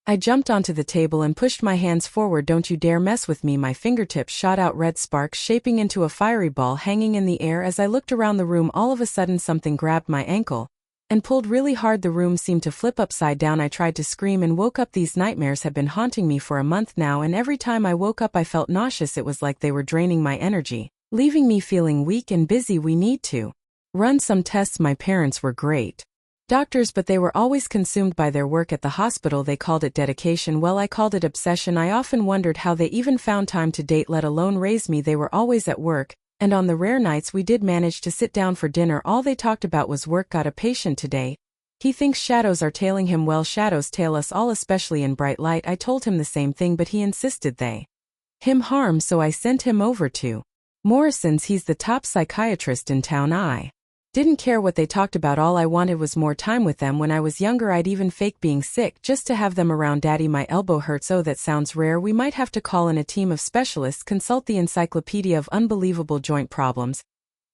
I jumped onto the table and pushed my hands forward. Don't you dare mess with me. My fingertips shot out red sparks shaping into a fiery ball hanging in the air. As I looked around the room, all of a sudden something grabbed my ankle and pulled really hard. The room seemed to flip upside down. I tried to scream and woke up. These nightmares had been haunting me for a month now, and every time I woke up I felt nauseous. It was like they were draining my energy, leaving me feeling weak and busy. We need to run some tests. My parents were great doctors, but they were always consumed by their work at the hospital. They called it dedication. Well, I called it obsession. I often wondered how they even found time to date, let alone raise me. They were always at work, and on the rare nights we did manage to sit down for dinner, all they talked about was work. Got a patient today. He thinks shadows are tailing him. Well, shadows tail us all, especially in bright light. I told him the same thing, but he insisted they him harm, so I sent him over to Morrison's. He's the top psychiatrist in town. I didn't care what they talked about. All I wanted was more time with them. When I was younger, I'd even fake being sick just to have them around. Daddy, my elbow hurts. Oh, that sounds rare. We might have to call in a team of specialists, consult the encyclopedia of unbelievable joint problems,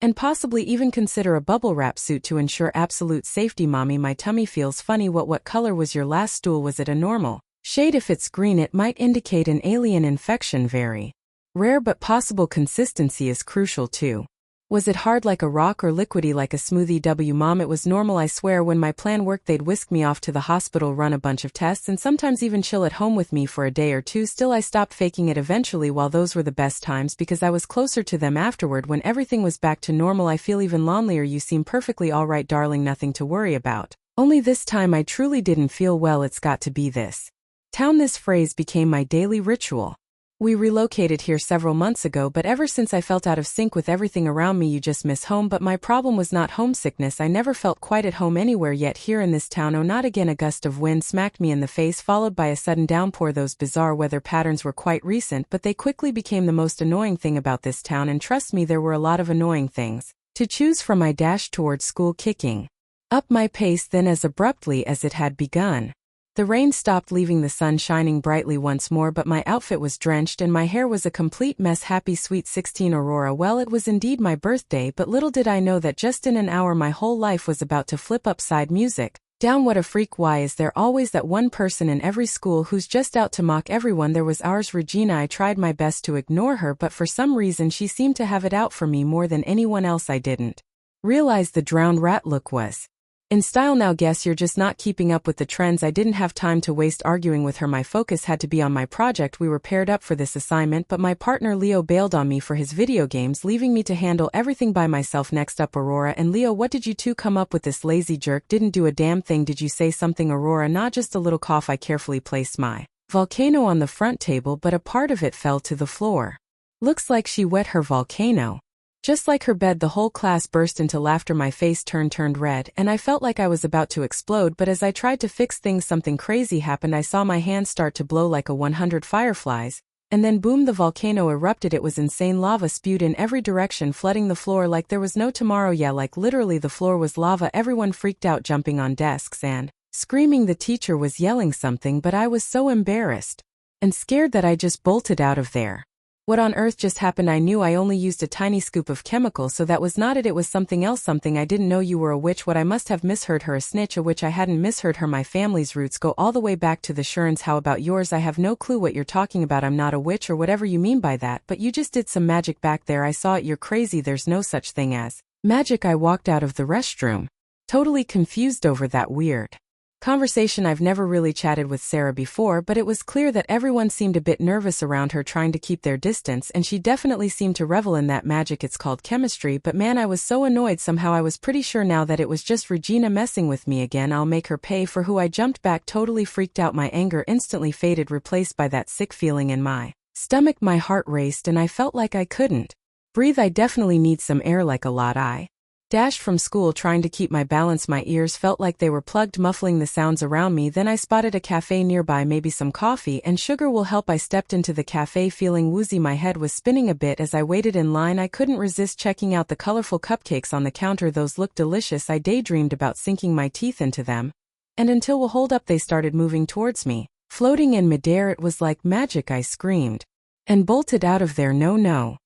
and possibly even consider a bubble wrap suit to ensure absolute safety. Mommy, my tummy feels funny. What color was your last stool? Was it a normal shade? If it's green, it might indicate an alien infection. Very rare, but possible. Consistency is crucial too. Was it hard like a rock or liquidy like a smoothie? Mom, it was normal. I swear when my plan worked they'd whisk me off to the hospital, run a bunch of tests, and sometimes even chill at home with me for a day or two. Still, I stopped faking it eventually. While those were the best times because I was closer to them afterward when everything was back to normal. I feel even lonelier. You seem perfectly alright, darling, nothing to worry about. Only this time I truly didn't feel well. It's got to be this town. This phrase became my daily ritual. We relocated here several months ago, but ever since I felt out of sync with everything around me. You just miss home, but my problem was not homesickness. I never felt quite at home anywhere yet here in this town. Oh, not again. A gust of wind smacked me in the face, followed by a sudden downpour. Those bizarre weather patterns were quite recent, but they quickly became the most annoying thing about this town, and trust me, there were a lot of annoying things to choose from. I dashed towards school, kicking up my pace, then as abruptly as it had begun, the rain stopped, leaving the sun shining brightly once more, but my outfit was drenched and my hair was a complete mess. Happy sweet 16, Aurora. Well, it was indeed my birthday, but little did I know that just in an hour my whole life was about to flip upside music down. What a freak. Why is there always that one person in every school who's just out to mock everyone? There was ours, Regina. I tried my best to ignore her, but for some reason she seemed to have it out for me more than anyone else. I didn't realize the drowned rat look was in style now. Guess you're just not keeping up with the trends. I didn't have time to waste arguing with her. My focus had to be on my project. We were paired up for this assignment, but my partner Leo bailed on me for his video games, leaving me to handle everything by myself. Next up, Aurora and Leo. What did you two come up with? This lazy jerk didn't do a damn thing. Did you say something, Aurora? Not just a little cough. I carefully placed my volcano on the front table, but a part of it fell to the floor. Looks like she wet her volcano. Just like her bed. The whole class burst into laughter. My face turned red, and I felt like I was about to explode, but as I tried to fix things, something crazy happened. I saw my hand start to blow like 100 fireflies, and then boom, the volcano erupted. It was insane. Lava spewed in every direction, flooding the floor like there was no tomorrow. Yeah, like literally the floor was lava. Everyone freaked out, jumping on desks and screaming. The teacher was yelling something, but I was so embarrassed and scared that I just bolted out of there. What on earth just happened? I knew I only used a tiny scoop of chemical, so that was not it. It was something else. Something I didn't know. You were a witch. What? I must have misheard her. A snitch? A witch? I hadn't misheard her. My family's roots go all the way back to the Shurins. How about yours? I have no clue what you're talking about. I'm not a witch or whatever you mean by that, but you just did some magic back there. I saw it. You're crazy. There's no such thing as magic. I walked out of the restroom, totally confused over that weird conversation. I've never really chatted with Sarah before, but it was clear that everyone seemed a bit nervous around her, trying to keep their distance, and she definitely seemed to revel in that magic. It's called chemistry, but man, I was so annoyed. Somehow I was pretty sure now that it was just Regina messing with me again. I'll make her pay for who. I jumped back, totally freaked out. My anger instantly faded, replaced by that sick feeling in my stomach. My heart raced and I felt like I couldn't breathe. I definitely need some air. Like a lot. I dashed from school, trying to keep my balance. My ears felt like they were plugged, muffling the sounds around me. Then I spotted a cafe nearby. Maybe some coffee and sugar will help. I stepped into the cafe feeling woozy. My head was spinning a bit as I waited in line. I couldn't resist checking out the colorful cupcakes on the counter. Those looked delicious. I daydreamed about sinking my teeth into them. And until hold up, they started moving towards me, floating in midair. It was like magic. I screamed and bolted out of there. No.